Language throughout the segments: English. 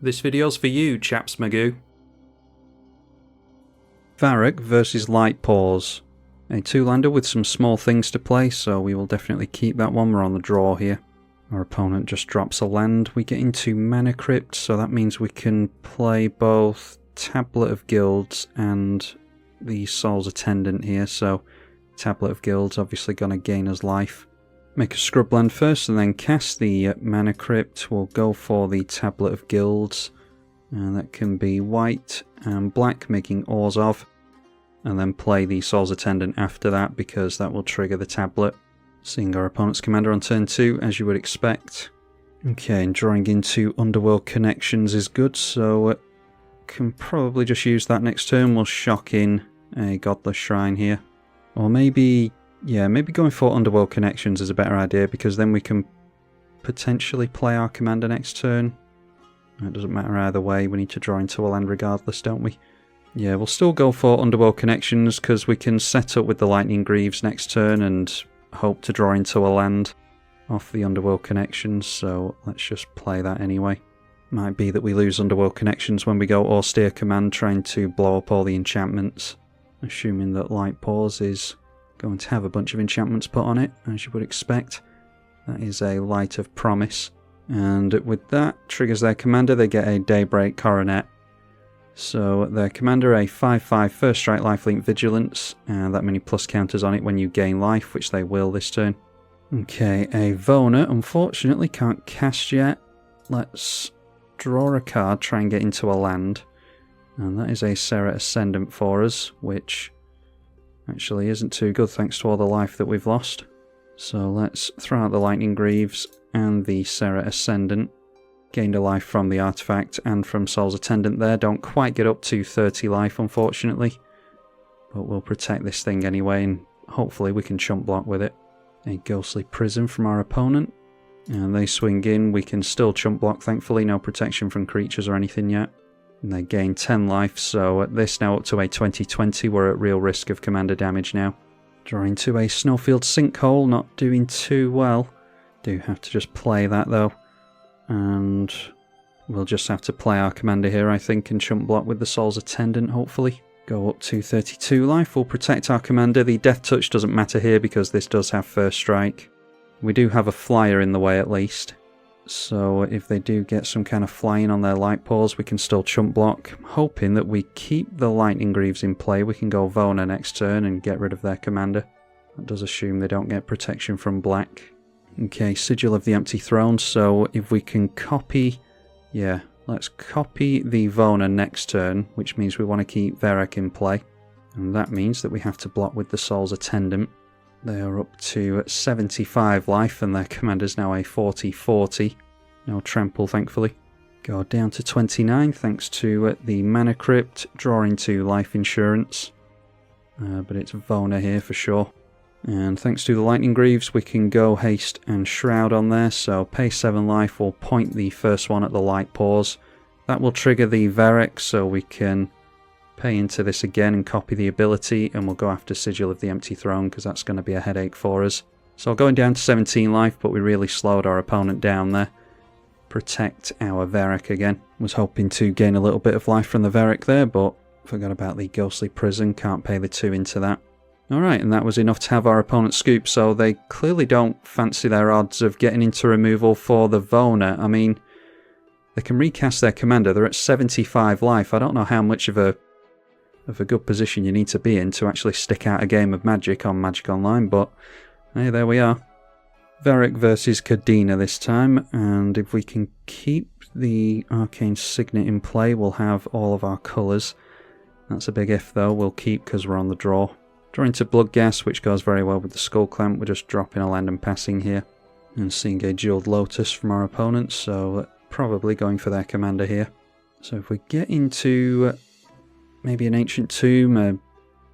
This video's for you, chaps magoo. Verrak versus Light-Paws. A two-lander with some small things to play, so we will definitely keep that one. We're on the draw here. Our opponent just drops a land. We get into Mana Crypt, so that means we can play both Tablet of Guilds and the Soul's Attendant here, so Tablet of Guilds obviously going to gain us life. Make a scrub land first and then cast the Mana Crypt. We'll go for the Tablet of Guilds, and that can be white and black, making Ores of, and then play the Soul's Attendant after that because that will trigger the tablet. Seeing our opponent's commander on turn 2, as you would expect. Okay, and drawing into Underworld Connections is good, so can probably just use that next turn. We'll shock in a Godless Shrine here. Or maybe, yeah, maybe going for Underworld Connections is a better idea because then we can potentially play our commander next turn. It doesn't matter either way, we need to draw into a land regardless, don't we? Yeah, we'll still go for Underworld Connections because we can set up with the Lightning Greaves next turn and hope to draw into a land off the Underworld Connections, so let's just play that anyway. Might be that we lose Underworld Connections when we go Austere Command trying to blow up all the enchantments, assuming that Light-Paws is going to have a bunch of enchantments put on it, as you would expect. That is a Light of Promise, and with that triggers their commander. They get a Daybreak Coronet. So their commander, a 5/5 first strike lifelink vigilance, and that many plus counters on it when you gain life, which they will this turn. Okay, a Vona unfortunately can't cast yet. Let's draw a card, try and get into a land, and that is a Serra Ascendant for us, which actually isn't too good thanks to all the life that we've lost. So let's throw out the Lightning Greaves and the Serra Ascendant. Gained a life from the artifact and from Soul's Attendant there. Don't quite get up to 30 life unfortunately, but we'll protect this thing anyway and hopefully we can chump block with it. A Ghostly Prison from our opponent, and they swing in. We can still chump block thankfully, no protection from creatures or anything yet. And they gain 10 life, so at this now up to a 20/20, we're at real risk of commander damage now. Drawing to a Snowfield Sinkhole, not doing too well. Do have to just play that though. And we'll just have to play our commander here, I think, and chump block with the Soul's Attendant, hopefully. Go up to 32 life, we'll protect our commander. The Death Touch doesn't matter here because this does have first strike. We do have a flyer in the way at least, so if they do get some kind of flying on their Light-Paws, we can still chump block. Hoping that we keep the Lightning Greaves in play, we can go Vona next turn and get rid of their commander. That does assume they don't get protection from black. Okay, Sigil of the Empty Throne, so if we can copy... yeah, let's copy the Vona next turn, which means we want to keep Verrak in play. And that means that we have to block with the Soul's Attendant. They are up to 75 life and their commander's now a 40/40. No trample, thankfully. Go down to 29 thanks to the Mana Crypt, draw into Life Insurance. But it's Vona here for sure. And thanks to the Lightning Greaves, we can go Haste and Shroud on there, so pay 7 life, we'll point the first one at the Light-Paws. That will trigger the Verrak, so we can pay into this again and copy the ability, and we'll go after Sigil of the Empty Throne, because that's going to be a headache for us. So going down to 17 life, but we really slowed our opponent down there. Protect our Verrak again. Was hoping to gain a little bit of life from the Verrak there, but forgot about the Ghostly Prison, can't pay the 2 into that. Alright, and that was enough to have our opponent scoop, so they clearly don't fancy their odds of getting into removal for the Vona. I mean, they can recast their commander, they're at 75 life. I don't know how much of a good position you need to be in to actually stick out a game of Magic on Magic Online, but hey, there we are. Verrak versus Kadina this time, and if we can keep the Arcane Signet in play, we'll have all of our colours. That's a big if though, we'll keep because we're on the draw. Draw into Bloodghast, which goes very well with the Skull Clamp. We're just dropping a land and passing here. And seeing a Jeweled Lotus from our opponent, so probably going for their commander here. So if we get into maybe an Ancient Tomb, a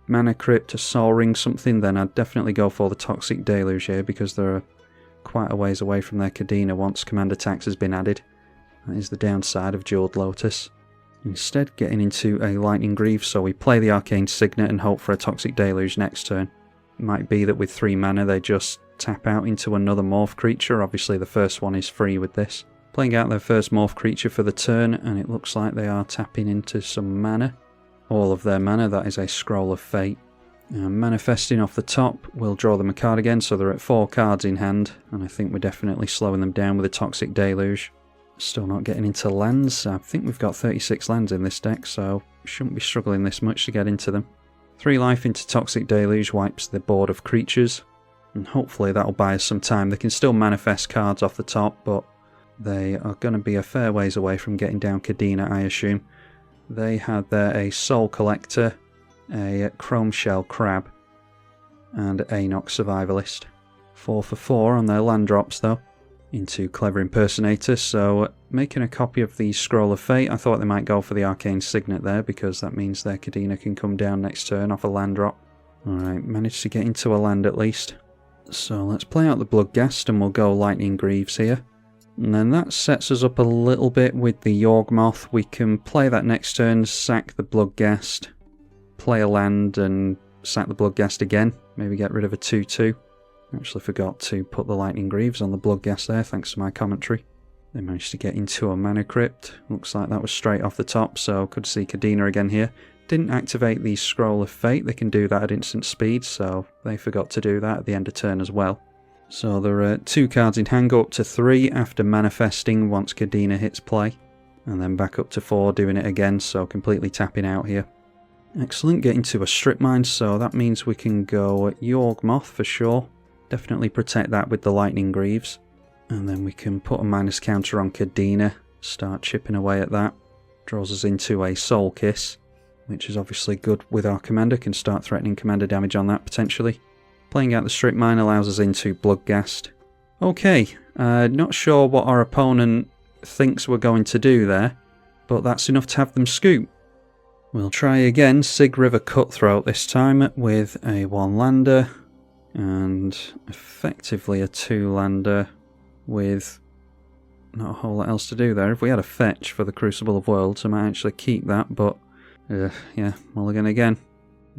Mana Crypt, a Soul Ring, something, then I'd definitely go for the Toxic Deluge here because they're quite a ways away from their Kadina once commander tax has been added. That is the downside of Jeweled Lotus. Instead getting into a Lightning Greaves, so we play the Arcane Signet and hope for a Toxic Deluge next turn. It might be that with 3 mana they just tap out into another morph creature. Obviously the first one is free with this. Playing out their first morph creature for the turn, and it looks like they are tapping into some mana. All of their mana, that is a Scroll of Fate. Manifesting off the top, we'll draw them a card again, so they're at 4 cards in hand, and I think we're definitely slowing them down with a Toxic Deluge. Still not getting into lands. I think we've got 36 lands in this deck, so we shouldn't be struggling this much to get into them. 3 life into Toxic Deluge wipes the board of creatures, and hopefully that'll buy us some time. They can still manifest cards off the top, but they are going to be a fair ways away from getting down Kadina, I assume. They had there a Soul Collector, a Chrome Shell Crab, and a Nox Survivalist. 4 for 4 on their land drops though, into Clever Impersonator, so making a copy of the Scroll of Fate. I thought they might go for the Arcane Signet there, because that means their Kadina can come down next turn off a land drop. Alright, managed to get into a land at least. So let's play out the Bloodghast and we'll go Lightning Greaves here. And then that sets us up a little bit with the Yawgmoth. We can play that next turn, sack the Bloodghast, play a land and sack the Bloodghast again. Maybe get rid of a 2-2. Actually forgot to put the Lightning Greaves on the Bloodghast there, thanks to my commentary. They managed to get into a Mana Crypt. Looks like that was straight off the top, so could see Kadina again here. Didn't activate the Scroll of Fate. They can do that at instant speed, so they forgot to do that at the end of turn as well. So there are 2 cards in hand, go up to 3 after manifesting once Kadina hits play. And then back up to 4 doing it again, so completely tapping out here. Excellent, getting to a Strip Mine, so that means we can go Yawgmoth for sure. Definitely protect that with the Lightning Greaves. And then we can put a minus counter on Kadina, start chipping away at that. Draws us into a Soul Kiss, which is obviously good with our commander, can start threatening commander damage on that potentially. Playing out the Strip Mine allows us into Bloodghast. Okay, not sure what our opponent thinks we're going to do there, but that's enough to have them scoop. We'll try again, Sygg River Cutthroat this time with a 1-lander and effectively a 2-lander with not a whole lot else to do there. If we had a fetch for the Crucible of Worlds, I might actually keep that, but yeah, mulligan again.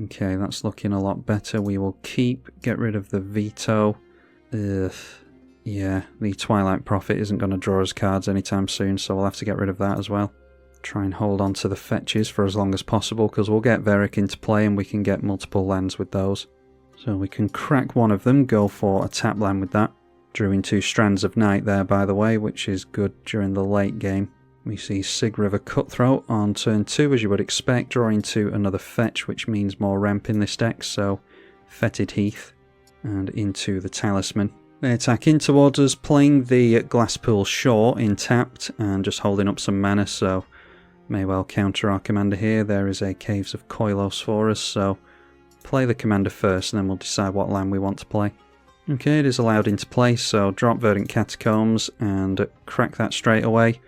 Okay, that's looking a lot better. We will get rid of the Veto. Yeah, the Twilight Prophet isn't going to draw us cards anytime soon, so we'll have to get rid of that as well. Try and hold on to the fetches for as long as possible, because we'll get Verrak into play and we can get multiple lands with those. So we can crack one of them, go for a tap land with that. Drew into Strands of Night there, by the way, which is good during the late game. We see Sygg River Cutthroat on turn 2, as you would expect, drawing to another fetch, which means more ramp in this deck, so Fetid Heath, and into the Talisman. They attack in towards us, playing the Glasspool Shore in tapped, and just holding up some mana, so may well counter our commander here. There is a Caves of Koilos for us, so play the commander first, and then we'll decide what land we want to play. Okay, it is allowed into play, so drop Verdant Catacombs, and crack that straight away.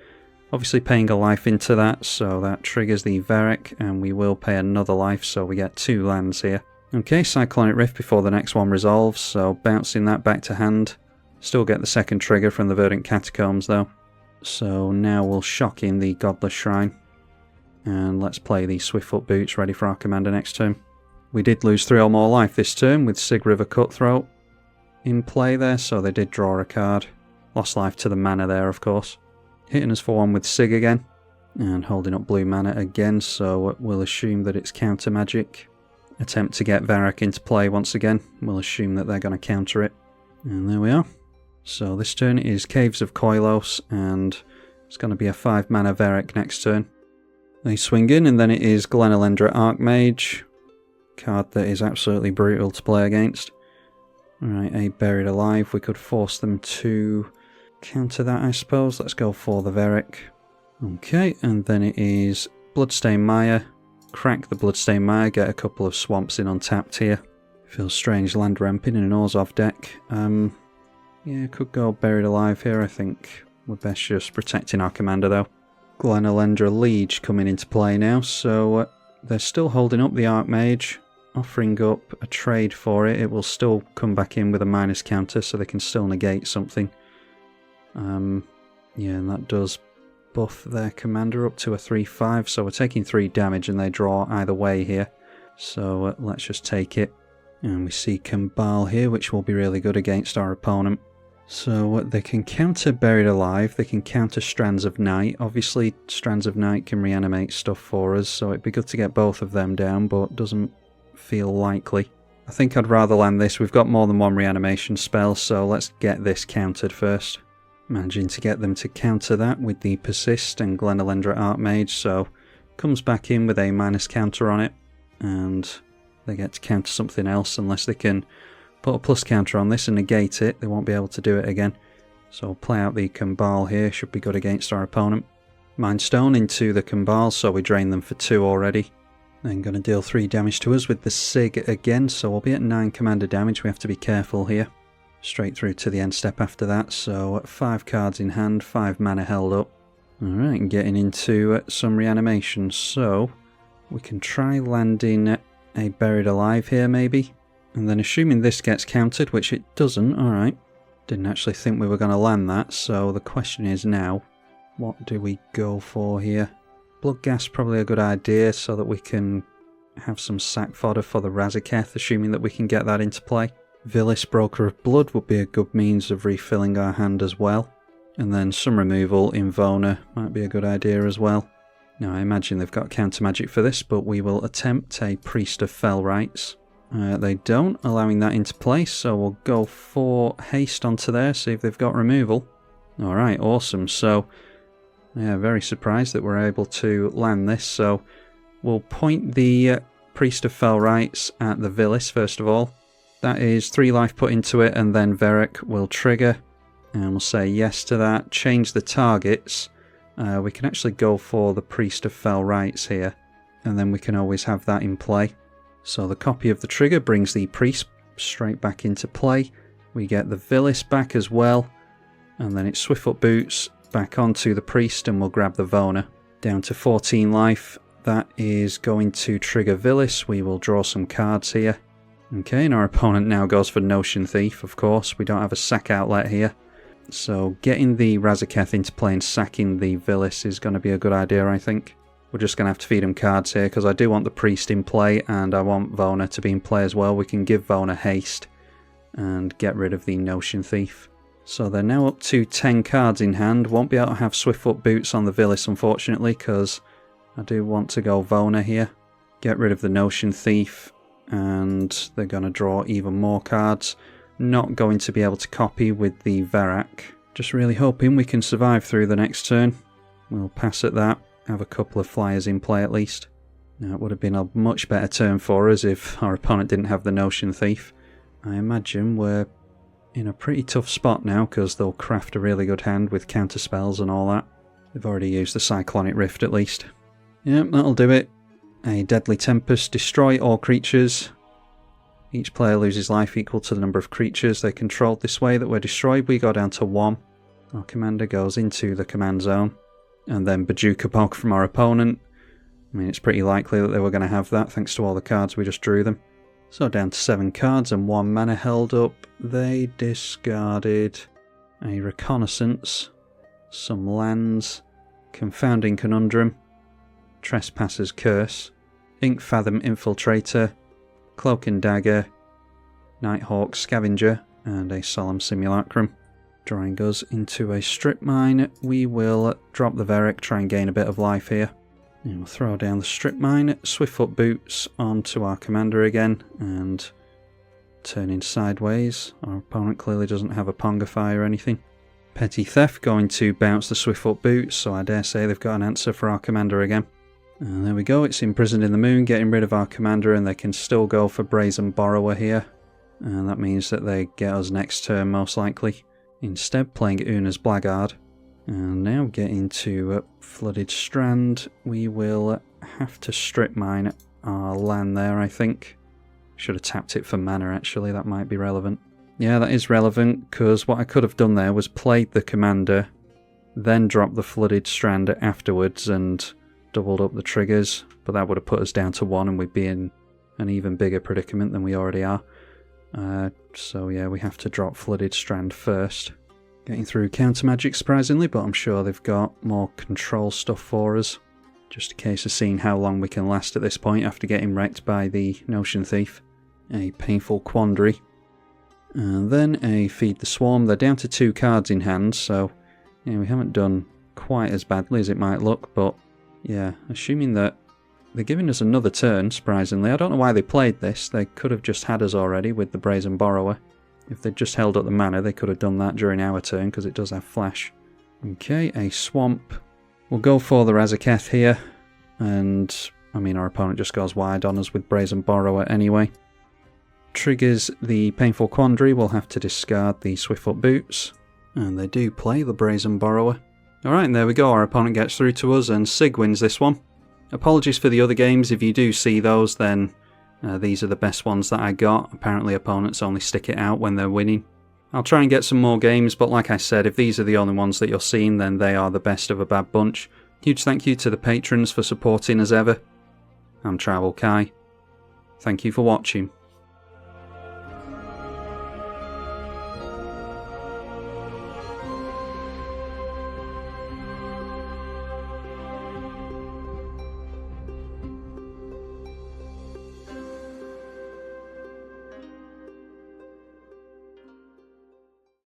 Obviously paying a life into that, so that triggers the Verrak, and we will pay another life, so we get 2 lands here. Okay, Cyclonic Rift before the next one resolves, so bouncing that back to hand. Still get the second trigger from the Verdant Catacombs though. So now we'll shock in the Godless Shrine. And let's play the Swiftfoot Boots ready for our commander next turn. We did lose 3 or more life this turn with Sygg River Cutthroat in play there, so they did draw a card. Lost life to the mana there, of course. Hitting us for 1 with Sygg again, and holding up blue mana again, so we'll assume that it's counter magic. Attempt to get Verrak into play once again. We'll assume that they're going to counter it. And there we are. So this turn is Caves of Koilos, and it's going to be a 5 mana Verrak next turn. They swing in, and then it is Glenelendra Archmage. Card that is absolutely brutal to play against. Alright, a Buried Alive. We could force them to counter that, I suppose. Let's go for the Verrak. Okay, and then it is Bloodstained Mire. Crack the Bloodstained Mire, get a couple of swamps in untapped here. Feels strange land ramping in an Orzhov deck. Yeah, could go Buried Alive here. I think we're best just protecting our commander though. Glenelendra Liege coming into play now, so they're still holding up the Archmage. Offering up a trade for it. It will still come back in with a minus counter, so they can still negate something. Yeah, and that does buff their commander up to a 3/5, so we're taking 3 damage and they draw either way here. So let's just take it. And we see Kambal here, which will be really good against our opponent. So they can counter Buried Alive, they can counter Strands of Night. Obviously Strands of Night can reanimate stuff for us, so it'd be good to get both of them down, but doesn't feel likely. I think I'd rather land this. We've got more than one reanimation spell, so let's get this countered first. Managing to get them to counter that with the Persist and Glenelendra Archmage, so comes back in with a minus counter on it, and they get to counter something else unless they can put a plus counter on this and negate it. They won't be able to do it again. So we'll play out the Kambal here, should be good against our opponent. Mind Stone into the Kambal, so we drain them for 2 already. Then going to deal 3 damage to us with the Sygg again, so we'll be at 9 commander damage. We have to be careful here. Straight through to the end step after that, so 5 cards in hand, 5 mana held up. Alright, and getting into some reanimation, so we can try landing a Buried Alive here maybe. And then assuming this gets countered, which it doesn't, alright. Didn't actually think we were going to land that, so the question is now, what do we go for here? Bloodghast probably a good idea so that we can have some sack fodder for the Razaketh, assuming that we can get that into play. Vilis, Broker of Blood would be a good means of refilling our hand as well. And then some removal in Vona might be a good idea as well. Now I imagine they've got counter magic for this, but we will attempt a Priest of Fell Rites. They don't, allowing that into place, so we'll go for haste onto there, see if they've got removal. Alright, awesome. So, yeah, very surprised that we're able to land this. So, we'll point the Priest of Fell Rites at the Vilis first of all. That is 3 life put into it, and then Verrak will trigger. And we'll say yes to that. Change the targets. We can actually go for the Priest of Fell Rites here, and then we can always have that in play. So the copy of the trigger brings the Priest straight back into play. We get the Vilis back as well, and then it's Swiftfoot Boots back onto the Priest, and we'll grab the Vona. Down to 14 life. That is going to trigger Vilis. We will draw some cards here. Okay, and our opponent now goes for Notion Thief, of course. We don't have a sack outlet here. So getting the Razaketh into play and sacking the Vilis is going to be a good idea, I think. We're just going to have to feed him cards here, because I do want the Priest in play, and I want Vona to be in play as well. We can give Vona haste and get rid of the Notion Thief. So they're now up to 10 cards in hand. Won't be able to have Swiftfoot Boots on the Vilis, unfortunately, because I do want to go Vona here. Get rid of the Notion Thief, and they're going to draw even more cards. Not going to be able to copy with the Verrak. Just really hoping we can survive through the next turn. We'll pass at that. Have a couple of flyers in play at least. Now, it would have been a much better turn for us if our opponent didn't have the Notion Thief. I imagine we're in a pretty tough spot now, because they'll craft a really good hand with counter spells and all that. They've already used the Cyclonic Rift at least. Yep, that'll do it. A Deadly Tempest. Destroy all creatures. Each player loses life equal to the number of creatures they controlled this way that were destroyed. We go down to 1. Our commander goes into the command zone. And then Bajuka Bog from our opponent. I mean, it's pretty likely that they were going to have that thanks to all the cards we just drew them. So down to 7 cards and 1 mana held up. They discarded a Reconnaissance, some lands, Confounding Conundrum, Trespasser's Curse, Ink Fathom Infiltrator, Cloak and Dagger, Nighthawk Scavenger, and a Solemn Simulacrum. Drawing us into a Strip Mine. We will drop the Verrak, try and gain a bit of life here. And we'll throw down the Strip Mine, Swiftfoot Boots onto our commander again, and turning sideways. Our opponent clearly doesn't have a Pongify or anything. Petty Theft going to bounce the Swiftfoot Boots, so I dare say they've got an answer for our commander again. And there we go, it's Imprisoned in the Moon, getting rid of our commander, and they can still go for Brazen Borrower here. And that means that they get us next turn most likely. Instead playing Una's Blackguard. And now getting to Flooded Strand, we will have to Strip Mine our land there, I think. Should have tapped it for mana actually, that might be relevant. Yeah, that is relevant, because what I could have done there was played the commander, then dropped the Flooded Strand afterwards and doubled up the triggers, but that would have put us down to 1 and we'd be in an even bigger predicament than we already are. So yeah, we have to drop Flooded Strand first. Getting through counter magic surprisingly, but I'm sure they've got more control stuff for us. Just a case of seeing how long we can last at this point after getting wrecked by the Notion Thief. A painful quandary. And then a Feed the Swarm. They're down to 2 cards in hand, so yeah, we haven't done quite as badly as it might look, but yeah, assuming that they're giving us another turn, surprisingly. I don't know why they played this. They could have just had us already with the Brazen Borrower. If they'd just held up the mana, they could have done that during our turn, because it does have flash. Okay, a Swamp. We'll go for the Razaketh here, and I mean our opponent just goes wide on us with Brazen Borrower anyway. Triggers the Painful Quandary. We'll have to discard the Swiftfoot Boots, and they do play the Brazen Borrower. Alright, and there we go. Our opponent gets through to us, and Sygg wins this one. Apologies for the other games. If you do see those, then these are the best ones that I got. Apparently opponents only stick it out when they're winning. I'll try and get some more games, but like I said, if these are the only ones that you're seeing, then they are the best of a bad bunch. Huge thank you to the patrons for supporting as ever. I'm Tribalkai. Thank you for watching.